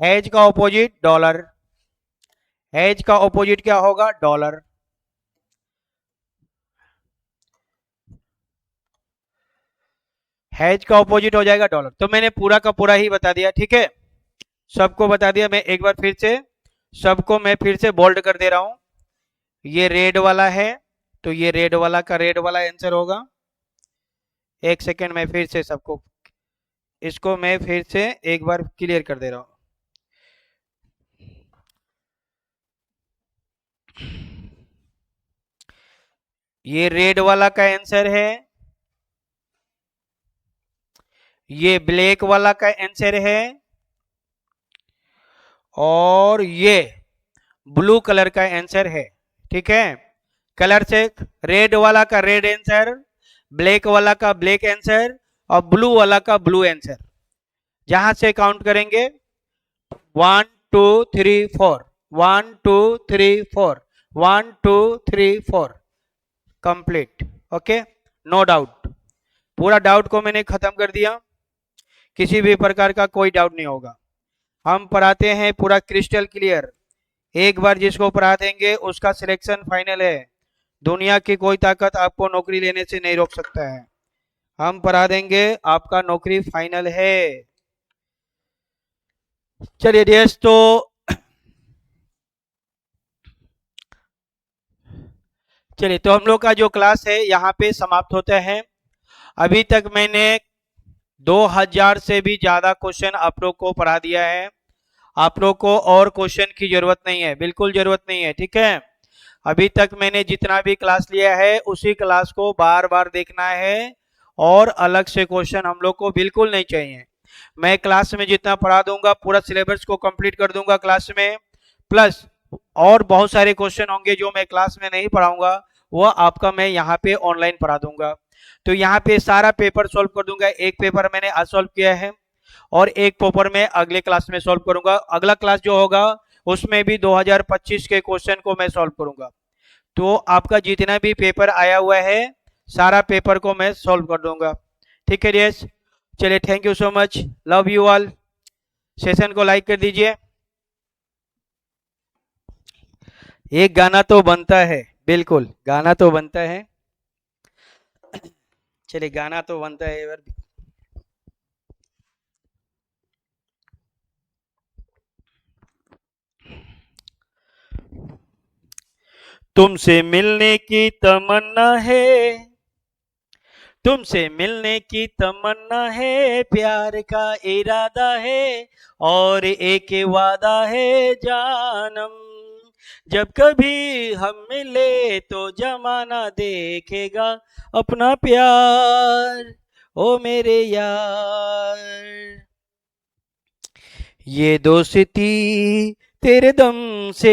हैज का ऑपोजिट डॉलर, हैज का ऑपोजिट क्या होगा, डॉलर। हैज का ऑपोजिट हो जाएगा डॉलर। तो मैंने पूरा का पूरा ही बता दिया, ठीक है, सबको बता दिया। मैं एक बार फिर से सबको मैं फिर से बोल्ड कर दे रहा हूं। ये रेड वाला है, तो ये रेड वाला का रेड वाला आंसर होगा। एक सेकेंड में फिर से सबको, इसको मैं फिर से एक बार क्लियर कर दे रहा हूं। ये रेड वाला का आंसर है, ये ब्लैक वाला का आंसर है, और ये ब्लू कलर का आंसर है। ठीक है, कलर से रेड वाला का रेड आंसर, ब्लैक वाला का ब्लैक आंसर और ब्लू वाला का ब्लू आंसर। जहां से काउंट करेंगे 1 2 3 4, 1 2 3 4, 1 2 3 4, कंप्लीट। ओके, नो डाउट, पूरा डाउट को मैंने खत्म कर दिया, किसी भी प्रकार का कोई डाउट नहीं होगा। हम पढ़ाते हैं पूरा क्रिस्टल क्लियर, एक बार जिसको पढ़ा देंगे उसका सिलेक्शन फाइनल है। दुनिया की कोई ताकत आपको नौकरी लेने से नहीं रोक सकता है, हम पढ़ा देंगे, आपका नौकरी फाइनल है। चलिए देश, तो चलिए तो हम लोग का जो क्लास है यहाँ पे समाप्त होता है। अभी तक मैंने 2000 से भी ज्यादा क्वेश्चन आप लोग को पढ़ा दिया है, आप लोग को और क्वेश्चन की जरूरत नहीं है, बिल्कुल जरूरत नहीं है। ठीक है, अभी तक मैंने जितना भी क्लास लिया है उसी क्लास को बार बार देखना है, और अलग से क्वेश्चन हम लोग को बिल्कुल नहीं चाहिए। मैं क्लास में जितना पढ़ा दूंगा पूरा सिलेबस को कंप्लीट कर दूंगा क्लास में, प्लस और बहुत सारे क्वेश्चन होंगे जो मैं क्लास में नहीं पढ़ाऊंगा, वो आपका मैं यहाँ पे ऑनलाइन पढ़ा दूंगा। तो यहाँ पे सारा पेपर सॉल्व कर दूंगा, एक पेपर मैंने आज सॉल्व किया है और एक पेपर में अगले क्लास में सॉल्व करूंगा। अगला क्लास जो होगा उसमें भी 2025 के क्वेश्चन को मैं सॉल्व करूंगा। तो आपका जितना भी पेपर आया हुआ है सारा पेपर को मैं सॉल्व कर दूंगा। ठीक है यस, चलिए thank you so much, love you all. Session को लाइक कर दीजिए। एक गाना तो बनता है, बिल्कुल गाना तो बनता है, चलिए गाना तो बनता है यार। तुमसे मिलने की तमन्ना है, तुमसे मिलने की तमन्ना है, प्यार का इरादा है और एक वादा है जानम। जब कभी हम मिले तो जमाना देखेगा अपना प्यार, ओ मेरे यार। ये दोस्ती तेरे दम से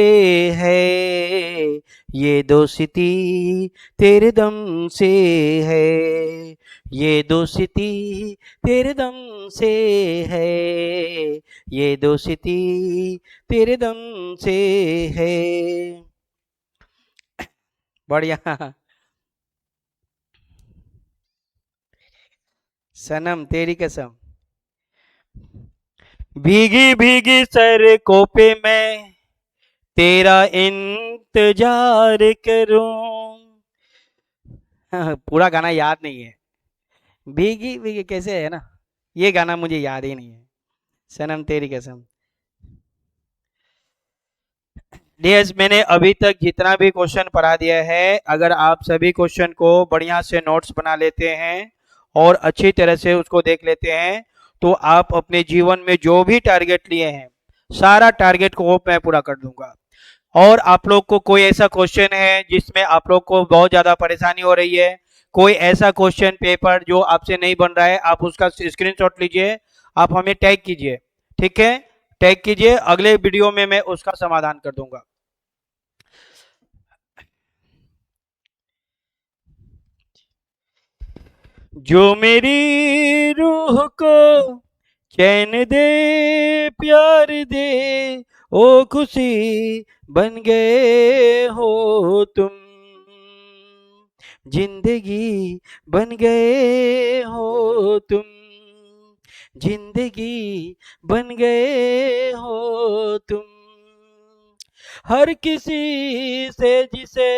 है, ये दोस्ती तेरे दम से है, ये दोस्ती तेरे दम से है, ये दोस्ती तेरे दम से है। बढ़िया, सनम तेरी कसम। भीगी भीगी सड़कों पे मैं तेरा इंतजार करूं। पूरा गाना याद नहीं है। भीगी भीगी कैसे है ना, ये गाना मुझे याद ही नहीं है। सनम तेरी कसम। डियर्स, मैंने अभी तक जितना भी क्वेश्चन पढ़ा दिया है, अगर आप सभी क्वेश्चन को बढ़िया से नोट्स बना लेते हैं और अच्छी तरह से उसको देख लेते हैं, तो आप अपने जीवन में जो भी टारगेट लिए हैं, सारा टारगेट को मैं पूरा कर दूंगा। और आप लोग को कोई ऐसा क्वेश्चन है जिसमें आप लोग को बहुत ज्यादा परेशानी हो रही है, कोई ऐसा क्वेश्चन पेपर जो आपसे नहीं बन रहा है, आप उसका स्क्रीनशॉट लीजिए, आप हमें टैग कीजिए। ठीक है, टैग कीजिए, अगले वीडियो में मैं उसका समाधान कर दूंगा। जो मेरी रूह को चैन दे, प्यार दे, ओ खुशी बन गए हो तुम, जिंदगी बन गए हो तुम, जिंदगी बन गए हो तुम। हर किसी से जिसे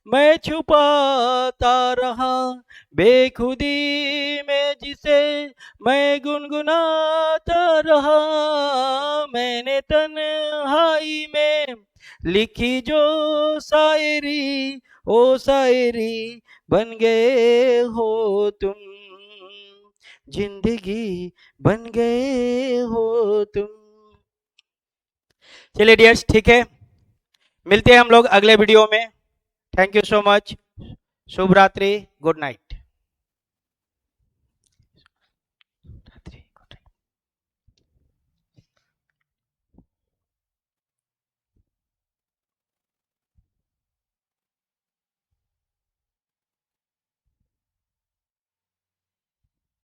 मैं छुपाता रहा, बेखुदी में जिसे मैं गुनगुनाता रहा, मैंने तन्हाई में लिखी जो शायरी, ओ शायरी बन गए हो तुम, जिंदगी बन गए हो तुम। चलिए डियर्स, ठीक है, मिलते हैं हम लोग अगले वीडियो में। Thank you so much. शुभ रात्रि, गुड नाइट।